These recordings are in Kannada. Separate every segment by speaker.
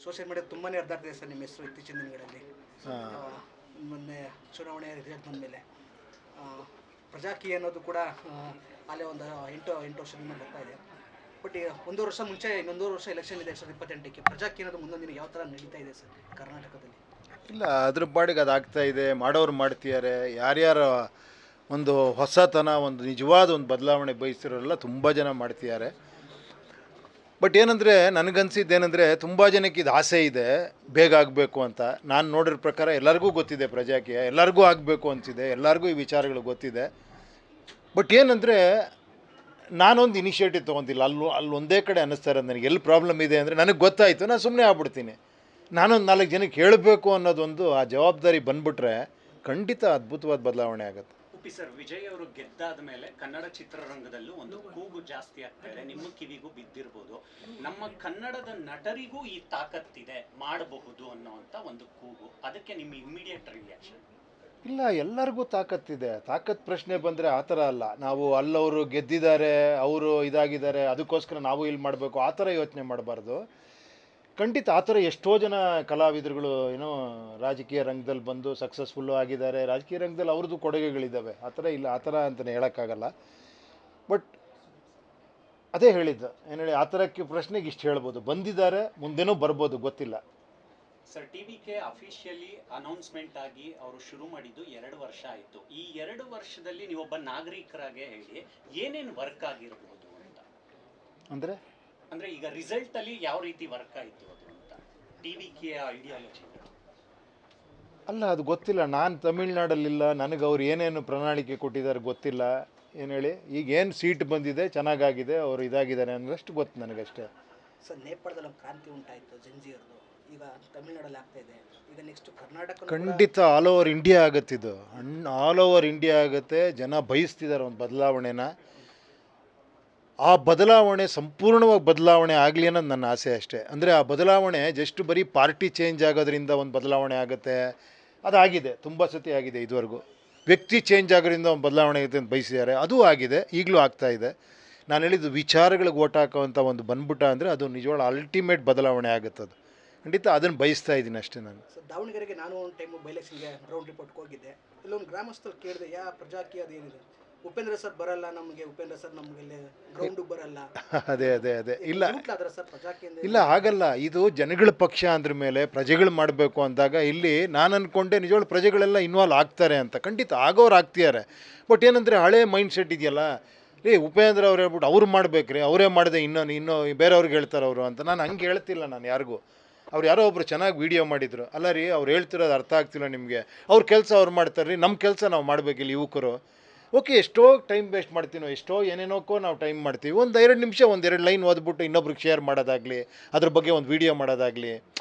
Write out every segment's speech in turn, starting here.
Speaker 1: ಸೋಷಿಯಲ್ ಮೀಡಿಯಾ ತುಂಬಾ ಹರಿದಾಡ್ತಿದೆ ಸರ್ ನಿಮ್ಮ ಹೆಸರು ಇತ್ತೀಚಿನ ದಿನಗಳಲ್ಲಿ. ಮೊನ್ನೆ ಚುನಾವಣೆ ರಿಸಲ್ಟ್ ಬಂದ ಮೇಲೆ ಪ್ರಜಾಕೀಯ ಅನ್ನೋದು ಕೂಡ ಅಲ್ಲೇ ಒಂದು 8 ವರ್ಷದಿಂದ ಬರ್ತಾ ಇದೆ. ಬಟ್ ಈಗ 1 ವರ್ಷ ಮುಂಚೆ ಇನ್ನೊಂದೂವರೆ ವರ್ಷ ಎಲೆಕ್ಷನ್ ಇದೆ 2028ಕ್ಕೆ. ಪ್ರಜಾಕೀಯ ಅನ್ನೋದು ಮುಂದೊಂದು ದಿನ ಯಾವ ಥರ ನಡೀತಾ ಇದೆ ಸರ್ ಕರ್ನಾಟಕದಲ್ಲಿ?
Speaker 2: ಇಲ್ಲ, ಅದ್ರ ಪಾಡಿಗೆ ಅದಾಗ್ತಾ ಇದೆ, ಮಾಡೋರು ಮಾಡ್ತಿದ್ದಾರೆ. ಯಾರ್ಯಾರ ಒಂದು ಹೊಸತನ, ಒಂದು ನಿಜವಾದ ಒಂದು ಬದಲಾವಣೆ ಬಯಸಿರೋರೆಲ್ಲ ತುಂಬ ಜನ ಮಾಡ್ತಿದ್ದಾರೆ. ಬಟ್ ಏನಂದರೆ ನನಗನ್ಸಿದ್ದೇನೆಂದರೆ ತುಂಬ ಜನಕ್ಕೆ ಇದು ಆಸೆ ಇದೆ ಬೇಗ ಆಗಬೇಕು ಅಂತ. ನಾನು ನೋಡಿರೋ ಪ್ರಕಾರ ಎಲ್ಲರಿಗೂ ಗೊತ್ತಿದೆ ಪ್ರಜಾಕೀಯ, ಎಲ್ಲರಿಗೂ ಆಗಬೇಕು ಅಂತಿದೆ, ಎಲ್ಲರಿಗೂ ಈ ವಿಚಾರಗಳು ಗೊತ್ತಿದೆ. ಬಟ್ ಏನಂದರೆ ನಾನೊಂದು ಇನಿಷಿಯೇಟಿವ್ ತೊಗೊತಿಲ್ಲ. ಅಲ್ಲಿ ಒಂದೇ ಕಡೆ ಅನ್ನಿಸ್ತಾ ಇರೋದು ನನಗೆ. ಎಲ್ಲಿ ಪ್ರಾಬ್ಲಮ್ ಇದೆ ಅಂದರೆ ನನಗೆ ಗೊತ್ತಾಯಿತು, ನಾನು ಸುಮ್ಮನೆ ಆಗ್ಬಿಡ್ತೀನಿ. ನಾನೊಂದು 4 ಜನಕ್ಕೆ ಹೇಳಬೇಕು ಅನ್ನೋದೊಂದು ಆ ಜವಾಬ್ದಾರಿ ಬಂದ್ಬಿಟ್ರೆ ಖಂಡಿತ ಅದ್ಭುತವಾದ ಬದಲಾವಣೆ ಆಗುತ್ತೆ.
Speaker 3: ಉಪಿ ಸರ್, ವಿಜಯ್ ಅವರು ಗೆದ್ದಾದ ಮೇಲೆ ಕನ್ನಡ ಚಿತ್ರರಂಗದಲ್ಲೂ ಒಂದು ಕೂಗು ಜಾಸ್ತಿ ಆಗ್ತಾ ಇದೆ. ನಿಮ್ಮ ಕಿವಿಗೂ ಬಿದ್ದಿರ್ಬೋದು. ನಮ್ಮ ಕನ್ನಡದ ನಟರಿಗೂ ಈ ತಾಕತ್ತಿದೆ, ಮಾಡಬಹುದು ಅನ್ನೋವಂಥ ಒಂದು ಕೂಗು. ಅದಕ್ಕೆ ನಿಮ್ಮ ಇಮಿಡಿಯೇಟ್ ರಿಯಾಕ್ಷನ್?
Speaker 2: ಇಲ್ಲ, ಎಲ್ಲರಿಗೂ ತಾಕತ್ತಿದೆ. ತಾಕತ್ತು ಪ್ರಶ್ನೆ ಬಂದರೆ ಆ ಥರ ಅಲ್ಲ. ನಾವು ಅಲ್ಲವರು ಗೆದ್ದಿದ್ದಾರೆ, ಅವರು ಇದಾಗಿದ್ದಾರೆ, ಅದಕ್ಕೋಸ್ಕರ ನಾವು ಇಲ್ಲಿ ಮಾಡಬೇಕು ಆ ಥರ ಯೋಚನೆ ಮಾಡಬಾರ್ದು. ಖಂಡಿತ ಆ ಥರ ಎಷ್ಟೋ ಜನ ಕಲಾವಿದರುಗಳು ಏನೋ ರಾಜಕೀಯ ರಂಗದಲ್ಲಿ ಬಂದು ಸಕ್ಸಸ್ಫುಲ್ಲು ಆಗಿದ್ದಾರೆ. ರಾಜಕೀಯ ರಂಗದಲ್ಲಿ ಅವ್ರದ್ದು ಕೊಡುಗೆಗಳಿದ್ದಾವೆ. ಆ ಥರ ಇಲ್ಲ, ಆ ಥರ ಅಂತಲೇ ಹೇಳೋಕ್ಕಾಗಲ್ಲ. ಬಟ್ ಅದೇ ಹೇಳಿದ್ದು, ಏನು ಹೇಳಿ, ಆ ಥರಕ್ಕೆ ಪ್ರಶ್ನೆಗೆ ಇಷ್ಟು ಹೇಳ್ಬೋದು. ಬಂದಿದ್ದಾರೆ, ಮುಂದೇನೂ ಬರ್ಬೋದು, ಗೊತ್ತಿಲ್ಲ.
Speaker 3: ಸರ್, ಟಿವಿಕೆ ಅಫಿಷಿಯಲಿ ಅನೌನ್ಸ್ಮೆಂಟ್ ಆಗಿ ಅವರು ಶುರು ಮಾಡಿದ್ದು 2 ವರ್ಷ ಆಯಿತು. ಈ 2 ವರ್ಷದಲ್ಲಿ ನೀವೊಬ್ಬ ನಾಗರಿಕರಾಗೆ ಹೇಳಿ ಏನೇನು ವರ್ಕ್ ಆಗಿರ್ಬೋದು ಅಂತ?
Speaker 2: ಅಂದರೆ
Speaker 3: ಈಗ ರಿಸಲ್ಟ್ ಅಲ್ಲಿ ಯಾವ ರೀತಿ ವರ್ಕ್ ಆಯಿತು ಅದು ಅಂತ, ಟಿವಿಕೆ ಐಡಿಯಾಲಜಿ?
Speaker 2: ಅಲ್ಲ, ಅದು ಗೊತ್ತಿಲ್ಲ. ನಾನು ತಮಿಳ್ನಾಡಲ್ಲಿಲ್ಲ, ನನಗೆ ಅವ್ರು ಏನೇನು ಪ್ರಣಾಳಿಕೆ ಕೊಟ್ಟಿದ್ದಾರೆ ಗೊತ್ತಿಲ್ಲ. ಏನು ಹೇಳಿ, ಈಗ ಏನು ಸೀಟ್ ಬಂದಿದೆ, ಚೆನ್ನಾಗಾಗಿದೆ, ಅವರು ಇದಾಗಿದ್ದಾರೆ ಅನ್ನೋಷ್ಟು ಗೊತ್ತು ನನಗಷ್ಟೇ.
Speaker 1: ಸರ್, ನೇಪಾಳದಲ್ಲಿ ಕ್ರಾಂತಿ ಉಂಟಾಯಿತು ಜಂಜಿಯರ್ದು, ಈಗ ತಮಿಳ್ನಾಡಲ್ಲಿ ಆಗ್ತಾ ಇದೆ. ಈಗ ನೆಕ್ಸ್ಟ್ ಕರ್ನಾಟಕ
Speaker 2: ಖಂಡಿತ ಆಲ್ ಓವರ್ ಇಂಡಿಯಾ ಆಗುತ್ತಿದ್ದು. ಆಲ್ ಓವರ್ ಇಂಡಿಯಾ ಆಗುತ್ತೆ. ಜನ ಬಯಸ್ತಿದ್ದಾರೆ ಒಂದು ಬದಲಾವಣೆನ. ಆ ಬದಲಾವಣೆ ಸಂಪೂರ್ಣವಾಗಿ ಬದಲಾವಣೆ ಆಗಲಿ ಅನ್ನೋದು ನನ್ನ ಆಸೆ ಅಷ್ಟೇ. ಅಂದರೆ ಆ ಬದಲಾವಣೆ ಜಸ್ಟ್ ಬರೀ ಪಾರ್ಟಿ ಚೇಂಜ್ ಆಗೋದ್ರಿಂದ ಒಂದು ಬದಲಾವಣೆ ಆಗುತ್ತೆ, ಅದಾಗಿದೆ, ತುಂಬ ಸತಿ ಆಗಿದೆ ಇದುವರೆಗೂ. ವ್ಯಕ್ತಿ ಚೇಂಜ್ ಆಗೋದ್ರಿಂದ ಒಂದು ಬದಲಾವಣೆ ಆಗುತ್ತೆ ಅಂತ ಬಯಸಿದ್ದಾರೆ, ಅದು ಆಗಿದೆ, ಈಗಲೂ ಆಗ್ತಾಯಿದೆ. ನಾನು ಹೇಳಿದ್ದು ವಿಚಾರಗಳಿಗೆ ಓಟ್ ಹಾಕೋವಂಥ ಒಂದು ಬಂದ್ಬಿಟ್ಟ ಅಂದರೆ ಅದು ನಿಜವಾದ ಅಲ್ಟಿಮೇಟ್ ಬದಲಾವಣೆ ಆಗುತ್ತೆ. ಅದು ಖಂಡಿತ ಅದನ್ನು ಬಯಸ್ತಾ ಇದ್ದೀನಿ ಅಷ್ಟೇ ನಾನು.
Speaker 1: ಸರ್, ದಾವಣಗೆರೆಗೆ ನಾನು ಒಂದು ಟೈಮು ಬೈಲೆಕ್ಷನ್ಗೆ ರೌಂಡ್ ರಿಪೋರ್ಟ್ಗೆ ಹೋಗಿದ್ದೆ. ಇಲ್ಲೊಂದು ಗ್ರಾಮಸ್ಥರು ಕೇಳಿದೆ, ಪ್ರಜಾಕೀಯ ಅದೇನಿದೆ, ಉಪೇಂದ್ರ ಸರ್ ಬರಲ್ಲ ನಮಗೆ, ಉಪೇಂದ್ರ ಸರ್ ನಮಗೆ ಗ್ರೌಂಡಿಗೆ ಬರಲ್ಲ.
Speaker 2: ಅದೇ ಇಲ್ಲ
Speaker 1: ಸರ್ ಪ್ರಜಾಕೀಯ
Speaker 2: ಇಲ್ಲ, ಹಾಗಲ್ಲ. ಇದು ಜನಗಳ ಪಕ್ಷ ಅಂದ್ರ ಮೇಲೆ ಪ್ರಜೆಗಳು ಮಾಡಬೇಕು ಅಂದಾಗ ಇಲ್ಲಿ ನಾನು ಅಂದ್ಕೊಂಡೆ ನಿಜವಾಗ್ಲೂ ಪ್ರಜೆಗಳೆಲ್ಲ ಇನ್ವಾಲ್ವ್ ಆಗ್ತಾರೆ ಅಂತ. ಖಂಡಿತ ಆಗೋರು ಆಗ್ತಿದ್ದಾರೆ. ಬಟ್ ಏನಂದರೆ ಹಳೆ ಮೈಂಡ್ ಸೆಟ್ ಇದೆಯಲ್ಲ, ಉಪೇಂದ್ರ ಅವ್ರು ಹೇಳ್ಬಿಟ್ಟು ಅವ್ರು ಮಾಡ್ಬೇಕ್ರಿ, ಅವರೇ ಮಾಡಿದೆ ಇನ್ನೂ ಬೇರೆಯವ್ರಿಗೆ ಹೇಳ್ತಾರೆ ಅವರು ಅಂತ. ನಾನು ಹಂಗೆ ಹೇಳ್ತಿಲ್ಲ ನಾನು ಯಾರಿಗೂ. ಅವ್ರು ಯಾರೋ ಒಬ್ರು ಚೆನ್ನಾಗಿ ವೀಡಿಯೋ ಮಾಡಿದರು. ಅಲ್ಲ ರೀ, ಅವ್ರು ಹೇಳ್ತಿರೋದು ಅರ್ಥ ಆಗ್ತಿಲ್ಲ ನಿಮಗೆ. ಅವ್ರ ಕೆಲಸ ಅವ್ರು ಮಾಡ್ತಾರೆ ರೀ, ನಮ್ಮ ಕೆಲಸ ನಾವು ಮಾಡಬೇಕಿಲ್ಲ ಯುವಕರು. ಓಕೆ, ಎಷ್ಟೋ ಟೈಮ್ ವೇಸ್ಟ್ ಮಾಡ್ತೀನೋ, ಎಷ್ಟೋ ಏನೇನೋಕ್ಕೋ ನಾವು ಟೈಮ್ ಮಾಡ್ತೀವಿ. ಒಂದು 2 ನಿಮಿಷ 1-2 ಲೈನ್ ಓದ್ಬಿಟ್ಟು ಇನ್ನೊಬ್ರಿಗೆ ಶೇರ್ ಮಾಡೋದಾಗಲಿ, ಅದ್ರ ಬಗ್ಗೆ ಒಂದು ವೀಡಿಯೋ ಮಾಡೋದಾಗಲಿ,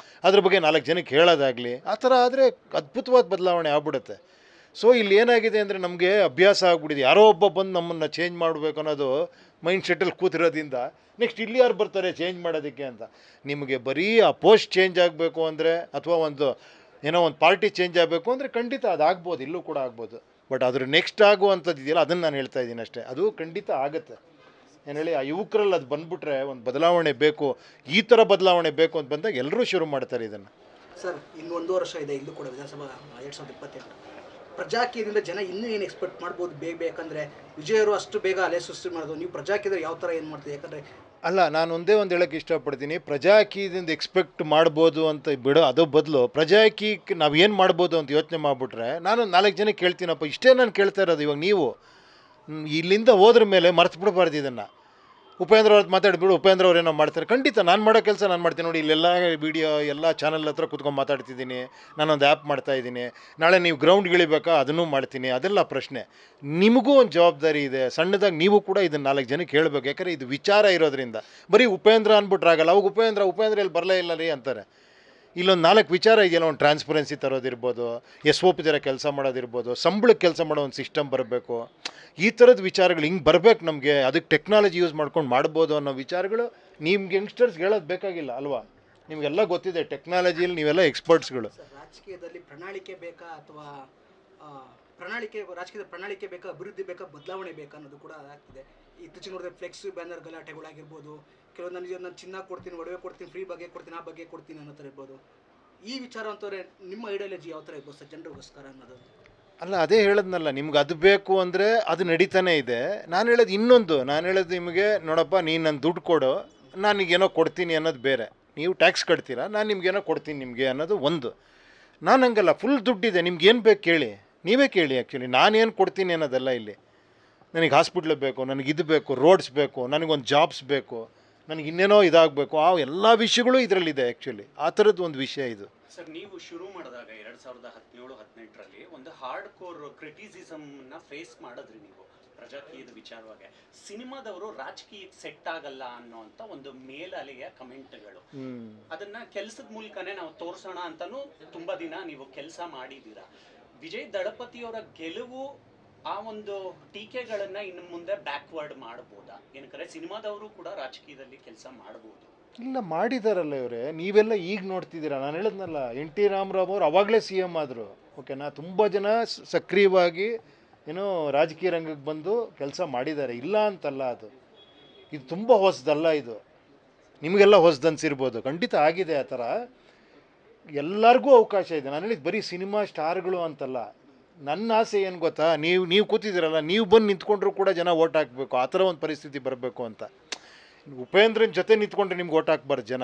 Speaker 2: ಅದ್ರ ಬಗ್ಗೆ 4 ಜನಕ್ಕೆ ಹೇಳೋದಾಗಲಿ, ಆ ಥರ ಆದರೆ ಅದ್ಭುತವಾದ ಬದಲಾವಣೆ ಆಗ್ಬಿಡುತ್ತೆ. ಸೊ ಇಲ್ಲಿ ಏನಾಗಿದೆ ಅಂದರೆ ನಮಗೆ ಅಭ್ಯಾಸ ಆಗ್ಬಿಟ್ಟಿದೆ. ಯಾರೋ ಒಬ್ಬ ಬಂದು ನಮ್ಮನ್ನು ಚೇಂಜ್ ಮಾಡಬೇಕು ಅನ್ನೋದು ಮೈಂಡ್ ಸೆಟ್ಟಲ್ಲಿ ಕೂತಿರೋದ್ರಿಂದ ನೆಕ್ಸ್ಟ್ ಇಲ್ಲಿ ಯಾರು ಬರ್ತಾರೆ ಚೇಂಜ್ ಮಾಡೋದಕ್ಕೆ ಅಂತ. ನಿಮಗೆ ಬರೀ ಆ ಪೋಸ್ಟ್ ಚೇಂಜ್ ಆಗಬೇಕು ಅಂದರೆ, ಅಥವಾ ಏನೋ ಒಂದು ಪಾರ್ಟಿ ಚೇಂಜ್ ಆಗಬೇಕು ಅಂದರೆ ಖಂಡಿತ ಅದಾಗ್ಬೋದು, ಇಲ್ಲೂ ಕೂಡ ಆಗ್ಬೋದು. ಬಟ್ ಅದ್ರ ನೆಕ್ಸ್ಟ್ ಆಗುವಂಥದ್ದು ಇದೆಯಲ್ಲ, ಅದನ್ನು ನಾನು ಹೇಳ್ತಾ ಇದ್ದೀನಿ ಅಷ್ಟೇ. ಅದು ಖಂಡಿತ ಆಗುತ್ತೆ. ಏನು ಹೇಳಿ, ಆ ಯುವಕರಲ್ಲಿ ಅದು ಬಂದುಬಿಟ್ರೆ ಒಂದು ಬದಲಾವಣೆ ಬೇಕು, ಈ ಥರ ಬದಲಾವಣೆ ಬೇಕು ಅಂತ ಬಂದಾಗ ಎಲ್ಲರೂ ಶುರು ಮಾಡ್ತಾರೆ ಇದನ್ನು.
Speaker 1: ಸರ್, ಇನ್ನು 1 ವರ್ಷ ಇದೆ, ಇಲ್ಲೂ ಕೂಡ ವಿಧಾನಸಭಾ 2028. ಪ್ರಜಾಕೀಯದಿಂದ ಜನ ಇನ್ನೂ ಏನು ಎಕ್ಸ್ಪೆಕ್ಟ್ ಮಾಡ್ಬೋದು ಬೇಕಂದರೆ? ವಿಜಯರು ಅಷ್ಟು ಬೇಗ ಅಲೆ ಸೃಷ್ಟಿ ಮಾಡೋದು, ನೀವು ಪ್ರಜಾಕೀಯದಲ್ಲಿ ಯಾವ ಥರ ಏನು ಮಾಡ್ತೀವಿ? ಯಾಕಂದರೆ
Speaker 2: ಅಲ್ಲ, ನಾನು ಒಂದೇ ಒಂದು ಹೇಳೋಕ್ಕೆ ಇಷ್ಟಪಡ್ತೀನಿ. ಪ್ರಜಾಕೀಯದಿಂದ ಎಕ್ಸ್ಪೆಕ್ಟ್ ಮಾಡ್ಬೋದು ಅಂತ ಬಿಡೋ ಅದು ಬದಲು ಪ್ರಜಾಕೀಯಕ್ಕೆ ನಾವು ಏನು ಮಾಡ್ಬೋದು ಅಂತ ಯೋಚನೆ ಮಾಡಿಬಿಟ್ರೆ, ನಾನು 4 ಜನಕ್ಕೆ ಕೇಳ್ತೀನಪ್ಪ, ಇಷ್ಟೇ ನಾನು ಕೇಳ್ತಾ ಇರೋದು. ಇವಾಗ ನೀವು ಇಲ್ಲಿಂದ ಹೋದ್ರ ಮೇಲೆ ಮರ್ತು ಬಿಡಬಾರ್ದು ಇದನ್ನು. ಉಪೇಂದ್ರ ಅವ್ರದ್ದು ಮಾತಾಡಿಬಿಡು, ಉಪೇಂದ್ರ ಅವ್ರು ಏನೋ ಮಾಡ್ತಾರೆ. ಖಂಡಿತ ನಾನು ಮಾಡೋ ಕೆಲಸ ನಾನು ಮಾಡ್ತೀನಿ. ನೋಡಿ, ಇಲ್ಲೆಲ್ಲ ವೀಡಿಯೋ ಎಲ್ಲ ಚಾನಲ್ ಹತ್ರ ಕೂತ್ಕೊಂಡು ಮಾತಾಡ್ತಿದ್ದೀನಿ, ನಾನೊಂದು ಆ್ಯಪ್ ಮಾಡ್ತಾಯಿದ್ದೀನಿ. ನಾಳೆ ನೀವು ಗ್ರೌಂಡ್ಗೆ ಇಳಿಬೇಕಾ, ಅದನ್ನೂ ಮಾಡ್ತೀನಿ. ಅದೆಲ್ಲ ಪ್ರಶ್ನೆ. ನಿಮಗೂ ಒಂದು ಜವಾಬ್ದಾರಿ ಇದೆ. ಸಣ್ಣದಾಗಿ ನೀವು ಕೂಡ ಇದನ್ನು 4 ಜನಕ್ಕೆ ಹೇಳಬೇಕು. ಯಾಕಂದರೆ ಇದು ವಿಚಾರ ಇರೋದ್ರಿಂದ ಬರೀ ಉಪೇಂದ್ರ ಅಂದ್ಬಿಟ್ರಾಗಲ್ಲ. ಅವಾಗ ಉಪೇಂದ್ರ ಇಲ್ಲಿ ಬರಲೇ ಇಲ್ಲ ರೀ ಅಂತಾರೆ. ಇಲ್ಲೊಂದು 4 ವಿಚಾರ ಇದೆಯಲ್ಲ, ಒಂದು ಟ್ರಾನ್ಸ್ಪರೆನ್ಸಿ ತರೋದಿರ್ಬೋದು, SOP ಥರ ಕೆಲಸ ಮಾಡೋದಿರ್ಬೋದು, ಸಂಬಳಕ್ಕೆ ಕೆಲಸ ಮಾಡೋ ಒಂದು ಸಿಸ್ಟಮ್ ಬರಬೇಕು. ಈ ಥರದ ವಿಚಾರಗಳು ಹಿಂಗೆ ಬರಬೇಕು ನಮಗೆ. ಅದಕ್ಕೆ ಟೆಕ್ನಾಲಜಿ ಯೂಸ್ ಮಾಡ್ಕೊಂಡು ಮಾಡ್ಬೋದು ಅನ್ನೋ ವಿಚಾರಗಳು ನಿಮ್ಗೆ ಯಂಗ್ಸ್ಟರ್ಸ್ಗೆ ಹೇಳೋದು ಬೇಕಾಗಿಲ್ಲ ಅಲ್ವಾ? ನಿಮಗೆಲ್ಲ ಗೊತ್ತಿದೆ, ಟೆಕ್ನಾಲಜಿಯಲ್ಲಿ ನೀವೆಲ್ಲ ಎಕ್ಸ್ಪರ್ಟ್ಸ್ಗಳು.
Speaker 1: ರಾಜಕೀಯದಲ್ಲಿ ಪ್ರಣಾಳಿಕೆ ಬೇಕಾ, ಅಥವಾ ರಾಜಕೀಯದ ಪ್ರಣಾಳಿಕೆ ಬೇಕಾ, ಅಭಿವೃದ್ಧಿ ಬೇಕಾ, ಬದಲಾವಣೆ ಬೇಕಾ ಅನ್ನೋದು ಕೂಡ ಆಗ್ತಿದೆ. ಇತ್ತೀಚಿನ ನೋಡಿದ್ರೆ ಫ್ಲೆಕ್ಸ್ ಬ್ಯಾನರ್ ಗಲಾಟೆಗಳಾಗಿರ್ಬೋದು, ಕೆಲವೊಂದು ನಾನು ಚಿನ್ನ ಕೊಡ್ತೀನಿ, ಒಡವೆ ಕೊಡ್ತೀನಿ, ಫ್ರೀ ಬಗ್ಗೆ ಕೊಡ್ತೀನಿ, ಆ ಬಗ್ಗೆ ಕೊಡ್ತೀನಿ ಅನ್ನೋ ಥರ ಇರ್ಬೋದು. ಈ ವಿಚಾರ ಅಂತವ್ರೆ ನಿಮ್ಮ ಐಡಿಯಾಲಜಿ ಯಾವ ಥರ ಇರ್ಬೋದು ಸರ್ ಜನರಿಗೋಸ್ಕರ ಅನ್ನೋದು?
Speaker 2: ಅಲ್ಲ, ಅದೇ ಹೇಳದ್ನಲ್ಲ, ನಿಮ್ಗೆ ಅದು ಬೇಕು ಅಂದರೆ ಅದು ನಡೀತಾನೆ ಇದೆ. ನಾನು ಹೇಳೋದು ಇನ್ನೊಂದು, ನಾನು ಹೇಳೋದು ನಿಮಗೆ, ನೋಡಪ್ಪ, ನೀನು ನನ್ನ ದುಡ್ಡು ಕೊಡು, ನನಗೇನೋ ಕೊಡ್ತೀನಿ ಅನ್ನೋದು ಬೇರೆ. ನೀವು ಟ್ಯಾಕ್ಸ್ ಕಟ್ತೀರಾ, ನಾನು ನಿಮ್ಗೇನೋ ಕೊಡ್ತೀನಿ ನಿಮಗೆ ಅನ್ನೋದು ಒಂದು. ನಾನು ಹಂಗಲ್ಲ, ಫುಲ್ ದುಡ್ಡಿದೆ, ನಿಮ್ಗೇನು ಬೇಕು ಕೇಳಿ, ನೀವೇ ಕೇಳಿ. ಆ್ಯಕ್ಚುಲಿ ನಾನೇನು ಕೊಡ್ತೀನಿ ಅನ್ನೋದಲ್ಲ ಇಲ್ಲಿ. ನನಗೆ ಹಾಸ್ಪಿಟ್ಲ್ ಬೇಕು, ನನಗೆ ಇದು ಬೇಕು, ರೋಡ್ಸ್ ಬೇಕು, ನನಗೊಂದು ಜಾಬ್ಸ್ ಬೇಕು, ನನಗೆ ಇನ್ನೇನೋ ಇದಾಗಬೇಕು, ಆ ಎಲ್ಲ ವಿಷಯಗಳು ಇದರಲ್ಲಿದೆ. ಆ್ಯಕ್ಚುಲಿ ಆ ಥರದ್ದು ಒಂದು ವಿಷಯ ಇದು.
Speaker 3: ಸರ್, ನೀವು ಶುರು ಮಾಡಿದಾಗ 2017-18ರಲ್ಲಿ ಒಂದು ಹಾರ್ಡ್ ಕೋರ್ ಕ್ರಿಟಿಸಿಸಮ್ನ ಫೇಸ್ ಮಾಡಿದ್ರಿ ನೀವು ಪ್ರಜಾಕೀಯದ ವಿಚಾರವಾಗಿ. ಸಿನಿಮಾದವರು ರಾಜಕೀಯಕ್ಕೆ ಸೆಟ್ ಆಗಲ್ಲ ಅನ್ನೋಂಥ ಒಂದು ಮೇಲಲೆಯ ಕಮೆಂಟ್ಗಳು, ಅದನ್ನ ಕೆಲಸದ ಮೂಲಕನೇ ನಾವು ತೋರಿಸೋಣ ಅಂತಾನೂ ತುಂಬಾ ದಿನ ನೀವು ಕೆಲಸ ಮಾಡಿದ್ದೀರಾ. ವಿಜಯ್ ದಳಪತಿಯವರ ಗೆಲುವು ಆ ಒಂದು ಟೀಕೆಗಳನ್ನ ಇನ್ನು ಮುಂದೆ ಬ್ಯಾಕ್ವರ್ಡ್ ಮಾಡ್ಬೋದಾ? ಏನಕ್ಕೆ ಸಿನಿಮಾದವರು ಕೂಡ ರಾಜಕೀಯದಲ್ಲಿ ಕೆಲಸ ಮಾಡ್ಬೋದು?
Speaker 2: ಇಲ್ಲ, ಮಾಡಿದಾರಲ್ಲ ಇವರೇ. ನೀವೆಲ್ಲ ಈಗ ನೋಡ್ತಿದ್ದೀರಾ. ನಾನು ಹೇಳಿದ್ನಲ್ಲ, ಎನ್ ಟಿ ರಾಮರಾವ್ ಅವರು ಅವಾಗಲೇ ಸಿ ಎಮ್ ಆದರು. ಓಕೆನಾ? ತುಂಬ ಜನ ಸಕ್ರಿಯವಾಗಿ ಏನೋ ರಾಜಕೀಯ ರಂಗಕ್ಕೆ ಬಂದು ಕೆಲಸ ಮಾಡಿದ್ದಾರೆ, ಇಲ್ಲ ಅಂತಲ್ಲ. ಇದು ತುಂಬ ಹೊಸದಲ್ಲ. ಇದು ನಿಮಗೆಲ್ಲ ಹೊಸದನ್ಸಿರ್ಬೋದು, ಖಂಡಿತ ಆಗಿದೆ ಆ ಥರ. ಎಲ್ಲರಿಗೂ ಅವಕಾಶ ಇದೆ. ನಾನು ಹೇಳಿದ್ದು ಬರೀ ಸಿನಿಮಾ ಸ್ಟಾರ್ಗಳು ಅಂತಲ್ಲ. ನನ್ನ ಆಸೆ ಏನು ಗೊತ್ತಾ, ನೀವು ಕೂತಿದ್ದೀರಲ್ಲ, ನೀವು ಬಂದು ನಿಂತ್ಕೊಂಡ್ರೂ ಕೂಡ ಜನ ಓಟ್ ಹಾಕಬೇಕು, ಆ ಥರ ಒಂದು ಪರಿಸ್ಥಿತಿ ಬರಬೇಕು ಅಂತ. ಉಪೇಂದ್ರನ ಜೊತೆ ನಿಂತ್ಕೊಂಡ್ರೆ ನಿಮ್ಗೆ ಓಟ್ ಹಾಕ್ಬಾರ್ದು ಜನ,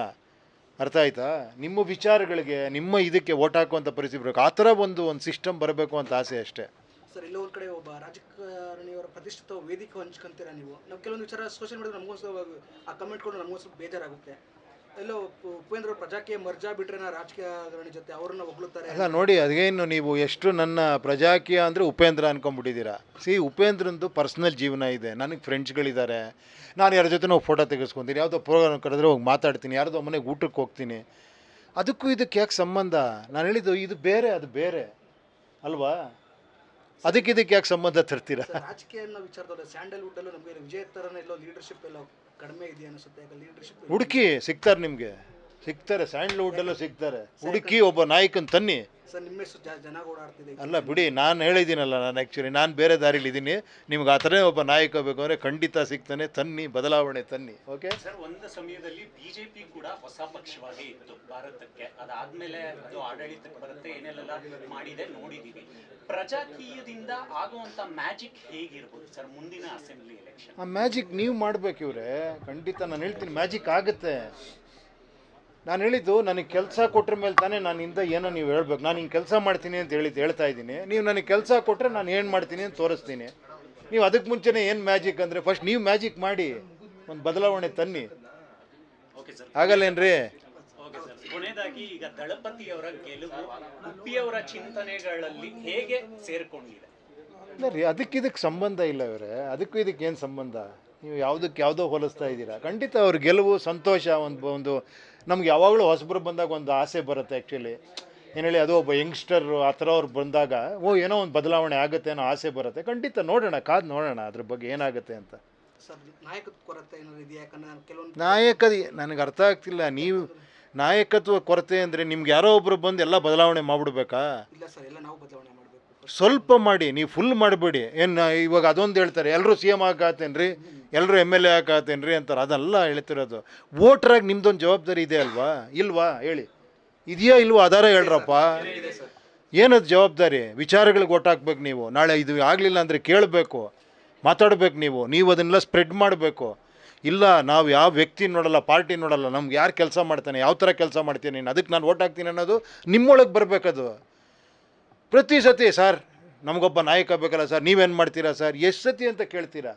Speaker 2: ಅರ್ಥ ಆಯ್ತಾ? ನಿಮ್ಮ ವಿಚಾರಗಳಿಗೆ, ನಿಮ್ಮ ಇದಕ್ಕೆ ಓಟ್ ಹಾಕುವಂಥ ಪರಿಸ್ಥಿತಿ ಬರಬೇಕು. ಆ ಥರ ಒಂದು ಸಿಸ್ಟಮ್ ಬರಬೇಕು ಅಂತ ಆಸೆ ಅಷ್ಟೇ.
Speaker 1: ಸರ್, ಎಲ್ಲೋ ಒಂದು ಕಡೆ ಒಬ್ಬ ರಾಜಕಾರಣಿಯವರ ಪ್ರತಿಷ್ಠಿತ ವೇದಿಕೆ ಹಂಚ್ಕೊಂತೀರಾ ನೀವು. ನಾವು ಕೆಲವೊಂದು ವಿಚಾರ ಸೋಷಿಯಲ್ ಮೀಡಿಯಾ ನಮಗೋಸ್ಕರ ಆ ಕಮೆಂಟ್ಗಳು ನಮಗೂ ಸ್ವಲ್ಪ ಬೇಜಾರಾಗುತ್ತೆ. ಎಲ್ಲೋ ಉಪೇಂದ್ರ ಪ್ರಜಾಕೀಯ ಮರ್ಜಾ ಬಿಟ್ರೆ ರಾಜಕಾರಣಿ ಜೊತೆ ಅವ್ರನ್ನ ಹೊಗಳುತ್ತಾರೆ.
Speaker 2: ಅಲ್ಲ ನೋಡಿ, ಅದೇನು ನೀವು ಎಷ್ಟು ನನ್ನ ಪ್ರಜಾಕೀಯ ಅಂದರೆ ಉಪೇಂದ್ರ ಅನ್ಕೊಂಡ್ಬಿಟ್ಟಿದ್ದೀರಾ. ಉಪೇಂದ್ರಂದು ಪರ್ಸ್ನಲ್ ಜೀವನ ಇದೆ, ನನಗೆ ಫ್ರೆಂಡ್ಸ್ಗಳಿದ್ದಾರೆ, ನಾನು ಯಾರ ಜೊತೆ ಹೋಗಿ ಫೋಟೋ ತೆಗೆಸ್ಕೊತೀನಿ, ಯಾವುದೋ ಪ್ರೋಗ್ರಾಮ್ ಕರೆದ್ರೆ ಹೋಗಿ ಮಾತಾಡ್ತೀನಿ, ಯಾರ್ದೋ ಮನೆಗೆ ಊಟಕ್ಕೆ ಹೋಗ್ತೀನಿ. ಅದಕ್ಕೂ ಇದಕ್ಕೆ ಯಾಕೆ ಸಂಬಂಧ? ನಾನು ಹೇಳಿದ್ದು ಇದು ಬೇರೆ, ಅದು ಬೇರೆ ಅಲ್ವಾ? ಇದಕ್ಕೆ ಯಾಕೆ ಸಂಬಂಧ ತರ್ತೀರಾ?
Speaker 1: ರಾಜಕೀಯ ಅನ್ನೋ ವಿಚಾರದಲ್ಲಿ ಸ್ಯಾಂಡಲ್ವುಡ್ ಅಲ್ಲೂ ನಮಗೆ ವಿಜಯ್ ಥರನೇ ಎಲ್ಲೋ ಲೀಡರ್ಶಿಪ್ ಎಲ್ಲ ಕಡಿಮೆ ಇದೆ ಅನಿಸುತ್ತೆ. ಲೀಡರ್ಶಿಪ್
Speaker 2: ಹುಡುಕಿ ಸಿಗ್ತಾರೆ, ನಿಮಗೆ ಸಿಗ್ತಾರೆ, ಸ್ಯಾಂಡಲ್ವುಡ್ಡಲ್ಲೂ ಸಿಗ್ತಾರೆ. ಹುಡುಕಿ ಒಬ್ಬ ನಾಯಕನ ತನ್ನಿ.
Speaker 1: ಸರ್, ನಿಮ್ಮ ಹೆಸರು ಜನ ಓಡಾಡ್ತಿದೆ.
Speaker 2: ಅಲ್ಲ ಬಿಡಿ, ನಾನು ಹೇಳಿದ್ದೀನಲ್ಲ, ನಾನು ಆ್ಯಕ್ಚುಲಿ ನಾನು ಬೇರೆ ದಾರಿಲಿ ಇದ್ದೀನಿ. ನಿಮ್ಗೆ ಆ ಥರನೇ ಒಬ್ಬ ನಾಯಕ ಬೇಕು ಅಂದರೆ ಖಂಡಿತ ಸಿಗ್ತಾನೆ, ತನ್ನಿ, ಬದಲಾವಣೆ ತನ್ನಿ. ಓಕೆ
Speaker 3: ಸರ್, ಒಂದು ಸಮಯದಲ್ಲಿ ಬಿಜೆಪಿ ಕೂಡ ಹೊಸ ಪಕ್ಷವಾಗಿ ಇತ್ತು ಭಾರತಕ್ಕೆ. ಅದಾದ್ಮೇಲೆ ಅದು ಆಡಳಿತಕ್ಕೆ ಬರುತ್ತೆ, ಏನೆಲ್ಲ ಮಾಡಿದೆ ನೋಡಿದ್ದೀವಿ. ಪ್ರಜಾಕೀಯದಿಂದ ಆಗುವಂಥ ಮ್ಯಾಜಿಕ್ ಹೇಗಿರ್ಬೋದು ಸರ್ ಮುಂದಿನ ಅಸೆಂಬ್ಲಿ ಎಲೆಕ್ಷನ್?
Speaker 2: ಆ ಮ್ಯಾಜಿಕ್ ನೀವು ಮಾಡಬೇಕು ಇವರೇ, ಖಂಡಿತ. ನಾನು ಹೇಳ್ತೀನಿ, ಮ್ಯಾಜಿಕ್ ಆಗುತ್ತೆ. ನಾನು ಹೇಳಿದ್ದು, ನನಗೆ ಕೆಲಸ ಕೊಟ್ಟರ ಮೇಲೆ ತಾನೇ ನಾನಿಂದ ಏನೋ ನೀವು ಹೇಳ್ಬೇಕು. ನಾನು ಹಿಂಗೆ ಕೆಲಸ ಮಾಡ್ತೀನಿ ಅಂತ ಹೇಳ್ತಾ ಇದ್ದೀನಿ. ನೀವು ನನಗೆ ಕೆಲಸ ಕೊಟ್ಟರೆ ನಾನು ಏನು ಮಾಡ್ತೀನಿ ಅಂತ ತೋರಿಸ್ತೀನಿ. ನೀವು ಅದಕ್ಕೆ ಮುಂಚೆನೇ ಏನು ಮ್ಯಾಜಿಕ್ ಅಂದರೆ ಫಸ್ಟ್ ನೀವು ಮ್ಯಾಜಿಕ್ ಮಾಡಿ ಒಂದು ಬದಲಾವಣೆ ತನ್ನಿ. ಆಗಲ್ಲೇನ್ರಿ?
Speaker 3: ಕೊನೆಯದಾಗಿ, ಈಗ ದಳಪತಿಯವರ ಗೆಲುವು ಉಪ್ಪಿಯವರ ಚಿಂತನೆಗಳಲ್ಲಿ ಹೇಗೆ ಸೇರ್ಕೊಂಡಿದೆ?
Speaker 2: ಇಲ್ಲ ರೀ, ಇದಕ್ಕೆ ಸಂಬಂಧ ಇಲ್ಲ ಇವರೇ. ಅದಕ್ಕೂ ಇದಕ್ಕೆ ಏನು ಸಂಬಂಧ? ನೀವು ಯಾವುದೋ ಹೋಲಿಸ್ತಾ ಇದ್ದೀರಾ. ಖಂಡಿತ ಅವ್ರ ಗೆಲುವು ಸಂತೋಷ. ಒಂದು ನಮ್ಗೆ ಯಾವಾಗಲೂ ಹೊಸಬರು ಬಂದಾಗ ಒಂದು ಆಸೆ ಬರುತ್ತೆ. ಆ್ಯಕ್ಚುಲಿ ಏನು ಹೇಳಿ, ಅದು ಒಬ್ಬ ಯಂಗ್ಸ್ಟರ್ ಆ ಥರ ಅವ್ರು ಬಂದಾಗ ಏನೋ ಒಂದು ಬದಲಾವಣೆ ಆಗುತ್ತೆ ಅನ್ನೋ ಆಸೆ ಬರುತ್ತೆ. ಖಂಡಿತ ನೋಡೋಣ, ಕಾದು ನೋಡೋಣ ಅದ್ರ ಬಗ್ಗೆ ಏನಾಗುತ್ತೆ ಅಂತ.
Speaker 1: ಸರ್, ನಾಯಕತ್ವ ಕೊರತೆ ಏನಾದ್ರು ಇದೆಯಾ? ಯಾಕಂದ್ರೆ ನಾನು
Speaker 2: ಕೆಲವೊಂದು ನನಗೆ ಅರ್ಥ ಆಗ್ತಿಲ್ಲ. ನೀವು ನಾಯಕತ್ವ ಕೊರತೆ ಅಂದರೆ ನಿಮ್ಗೆ ಯಾರೋ ಒಬ್ಬರು ಬಂದು ಎಲ್ಲ ಬದಲಾವಣೆ ಮಾಡಿಬಿಡ್ಬೇಕಾ?
Speaker 1: ಇಲ್ಲ ಸರ್, ಎಲ್ಲ ನಾವು ಬದಲಾವಣೆ ಮಾಡಬೇಕು.
Speaker 2: ಸ್ವಲ್ಪ ಮಾಡಿ, ನೀವು ಫುಲ್ ಮಾಡಬೇಡಿ. ಏನು ಇವಾಗ ಅದೊಂದು ಹೇಳ್ತಾರೆ, ಎಲ್ಲರೂ ಸಿ ಎಮ್ ಹಾಕಾತೇನ್ರಿ, ಎಲ್ಲರೂ ಎಮ್ ಎಲ್ ಎ ಹಾಕಾತೇನ್ರಿ ಅಂತಾರೆ. ಅದೆಲ್ಲ ಹೇಳ್ತಿರೋದು. ವೋಟ್ರಾಗಿ ನಿಮ್ದೊಂದು ಜವಾಬ್ದಾರಿ ಇದೆ ಅಲ್ವಾ? ಇಲ್ವಾ ಹೇಳಿ? ಇದೆಯಾ ಇಲ್ವಾ? ಆಧಾರ ಹೇಳ್ರಪ್ಪ. ಏನದು ಜವಾಬ್ದಾರಿ? ವಿಚಾರಗಳಿಗೆ ಓಟ್ ಹಾಕ್ಬೇಕು ನೀವು. ನಾಳೆ ಇದು ಆಗಲಿಲ್ಲ ಅಂದರೆ ಕೇಳಬೇಕು, ಮಾತಾಡಬೇಕು. ನೀವು ಅದನ್ನೆಲ್ಲ ಸ್ಪ್ರೆಡ್ ಮಾಡಬೇಕು. ಇಲ್ಲ, ನಾವು ಯಾವ ವ್ಯಕ್ತಿ ನೋಡಲ್ಲ, ಪಾರ್ಟಿ ನೋಡಲ್ಲ, ನಮ್ಗೆ ಯಾರು ಕೆಲಸ ಮಾಡ್ತಾನೆ, ಯಾವ ಥರ ಕೆಲಸ ಮಾಡ್ತೀನಿ, ಅದಕ್ಕೆ ನಾನು ಓಟ್ ಹಾಕ್ತೀನಿ ಅನ್ನೋದು ನಿಮ್ಮೊಳಗೆ ಬರಬೇಕದು. ಪ್ರತಿ ಸತಿ ಸರ್ ನಮಗೊಬ್ಬ ನಾಯಕ ಬೇಕಲ್ಲ ಸರ್, ನೀವೇನು ಮಾಡ್ತೀರಾ ಸರ್, ಎಷ್ಟು ಸತಿ ಅಂತ ಕೇಳ್ತೀರಾ?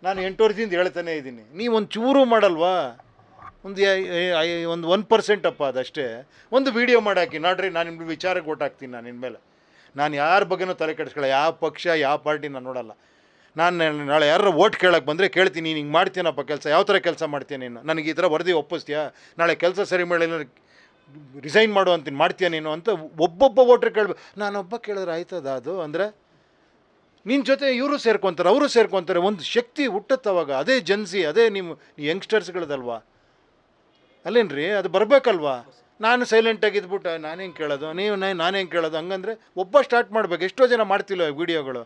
Speaker 2: ನಾನು 8 ವರ್ಷದಿಂದ ಹೇಳ್ತಾನೆ ಇದ್ದೀನಿ. ನೀವೊಂದು ಚೂರು ಮಾಡಲ್ವಾ? ಒಂದು 1% ಅಪ್ಪ, ಅದಷ್ಟೇ. ಒಂದು ವೀಡಿಯೋ ಮಾಡಾಕಿ ನೋಡ್ರಿ, ನಾನು ನಿಮ್ಮ ವಿಚಾರಕ್ಕೆ ಓಟ್ ಹಾಕ್ತೀನಿ. ನಾನು ಇನ್ಮೇಲೆ ನಾನು ಯಾರ ಬಗ್ಗೆನೂ ತಲೆ ಕೆಡಿಸ್ಕೊಳ್ಳ, ಯಾವ ಪಕ್ಷ ಯಾವ ಪಾರ್ಟಿ ನಾನು ನೋಡಲ್ಲ. ನಾನು ನಾಳೆ ಯಾರು ಓಟ್ ಕೇಳಕ್ಕೆ ಬಂದರೆ ಕೇಳ್ತೀನಿ, ನೀನು ಹಿಂಗೆ ಮಾಡ್ತೀನಪ್ಪ ಕೆಲಸ, ಯಾವ ಥರ ಕೆಲಸ ಮಾಡ್ತೀಯ ನೀನು, ನನಗೆ ಈ ಥರ ವರದಿ ಒಪ್ಪಿಸ್ತೀಯಾ, ನಾಳೆ ಕೆಲಸ ಸರಿ ಮಾಡಿಲ್ಲ ರಿಸೈನ್ ಮಾಡು ಅಂತೀನಿ, ಮಾಡ್ತೀಯ ನೀನು ಅಂತ ಒಬ್ಬೊಬ್ಬ ವೋಟ್ರ್ ಕೇಳಬೇಕು. ನಾನೊಬ್ಬ ಕೇಳಿದ್ರೆ ಆಯ್ತದ? ಅದು ಅಂದರೆ ನಿನ್ನ ಜೊತೆ ಇವರು ಸೇರ್ಕೊತಾರೆ, ಅವರು ಸೇರ್ಕೊತಾರೆ, ಒಂದು ಶಕ್ತಿ ಹುಟ್ಟತ್ತವಾಗ. ಅದೇ ಜನ್ಸಿ, ಅದೇ ನಿಮ್ಮ ಯಂಗ್ಸ್ಟರ್ಸ್ಗಳದಲ್ವಾ? ಅಲ್ಲೇನ್ರಿ? ಅದು ಬರಬೇಕಲ್ವಾ? ನಾನು ಸೈಲೆಂಟಾಗಿದ್ಬಿಟ್ಟು ನಾನೇನು ಕೇಳೋದು, ನಾನೇನು ಕೇಳೋದು? ಹಂಗಂದರೆ ಒಬ್ಬ ಸ್ಟಾರ್ಟ್ ಮಾಡಬೇಕು. ಎಷ್ಟೋ ಜನ ಮಾಡ್ತಿಲ್ಲ ವೀಡಿಯೋಗಳು,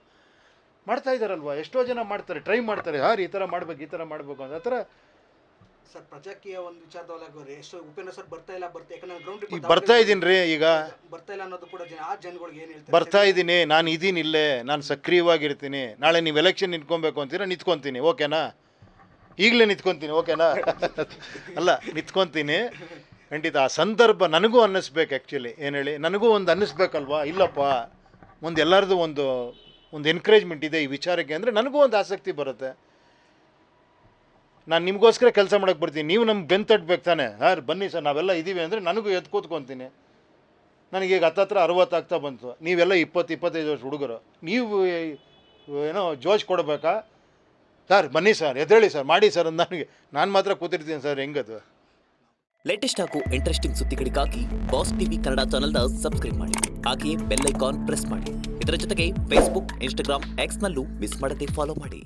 Speaker 2: ಮಾಡ್ತಾಯಿದ್ದಾರಲ್ವ? ಎಷ್ಟೋ ಜನ ಮಾಡ್ತಾರೆ, ಟ್ರೈ ಮಾಡ್ತಾರೆ, ಈ ಥರ ಮಾಡಬೇಕು, ಈ ಥರ ಮಾಡಬೇಕು ಅಂತ. ಆ ಥರ
Speaker 1: ಸರ್ ಪ್ರಜಾಕೀಯ ಒಂದು ವಿಚಾರದೊಳಗೆ ಎಷ್ಟು ಉಪೇಂದ್ರ ಸರ್ ಬರ್ತಾ ಇಲ್ಲ ಯಾಕಂದ್ರೆ ಗ್ರೌಂಡ್
Speaker 2: ಈಗ ಬರ್ತಾ ಇದ್ದೀನಿ ರೀ, ಈಗ
Speaker 1: ಬರ್ತಾ ಇಲ್ಲ ಅನ್ನೋದು ಕೂಡ ಆ ಜನಗಳಿಗೆ ಏನು ಹೇಳ್ತಾರೆ?
Speaker 2: ಬರ್ತಾ ಇದ್ದೀನಿ, ನಾನು ಇದ್ದೀನಿ ಇಲ್ಲೇ, ನಾನು ಸಕ್ರಿಯವಾಗಿರ್ತೀನಿ. ನಾಳೆ ನೀವು ಎಲೆಕ್ಷನ್ ನಿಂತ್ಕೊಬೇಕು ಅಂತೀರಾ, ನಿಂತ್ಕೊತೀನಿ, ಓಕೆನಾ? ಈಗಲೇ ನಿಂತ್ಕೊತೀನಿ, ಓಕೆನಾ? ಅಲ್ಲ, ನಿಂತ್ಕೊತೀನಿ ಖಂಡಿತ. ಆ ಸಂದರ್ಭ ನನಗೂ ಅನ್ನಿಸ್ಬೇಕು. ಆ್ಯಕ್ಚುಲಿ ಏನು ಹೇಳಿ, ನನಗೂ ಒಂದು ಅನ್ನಿಸ್ಬೇಕಲ್ವಾ, ಇಲ್ಲಪ್ಪ ಒಂದು ಎಲ್ಲರದು ಒಂದು ಎನ್ಕರೇಜ್ಮೆಂಟ್ ಇದೆ ಈ ವಿಚಾರಕ್ಕೆ ಅಂದರೆ ನನಗೂ ಒಂದು ಆಸಕ್ತಿ ಬರುತ್ತೆ. ನಾನು ನಿಮಗೋಸ್ಕರ ಕೆಲಸ ಮಾಡೋಕ್ಕೆ ಬರ್ತೀನಿ, ನೀವು ನಮ್ಗೆ ಬೆನ್ನು ತಟ್ಟಬೇಕು ತಾನೆ. ಬನ್ನಿ ಸರ್ ನಾವೆಲ್ಲ ಇದ್ದೀವಿ ಅಂದರೆ ನನಗೂ ಎದ್ದು ಕೂತ್ಕೊತೀನಿ. ನನಗೀಗ ಹತ್ತತ್ರ 60 ಆಗ್ತಾ ಬಂತು, ನೀವೆಲ್ಲ 20-25 ವರ್ಷ ಹುಡುಗರು, ನೀವು ಏನೋ ಜೋಶ್ ಕೊಡಬೇಕಾ? ಸರ್ ಬನ್ನಿ ಸರ್, ಎದ್ದೇಳಿ ಸರ್, ಮಾಡಿ ಸರ್ ಅಂತ ನಾನು ಮಾತ್ರ ಕೂತಿರ್ತೀನಿ ಸರ್, ಹೆಂಗದು?
Speaker 4: ಲೇಟೆಸ್ಟ್ ಹಾಗೂ ಇಂಟ್ರೆಸ್ಟಿಂಗ್ ಸುದ್ದಿಗಳಿಗಾಗಿ ಬಾಸ್ ಟಿವಿ ಕನ್ನಡ ಚಾನೆಲ್ನ ಸಬ್ಸ್ಕ್ರೈಬ್ ಮಾಡಿ. ಹಾಗೆಯೇ ಬೆಲ್ ಐಕಾನ್ ಪ್ರೆಸ್ ಮಾಡಿ. ಇದರ ಜೊತೆಗೆ ಫೇಸ್ಬುಕ್, ಇನ್ಸ್ಟಾಗ್ರಾಮ್, ಎಕ್ಸ್ನಲ್ಲೂ ಮಿಸ್ ಮಾಡದೆ ಫಾಲೋ ಮಾಡಿ.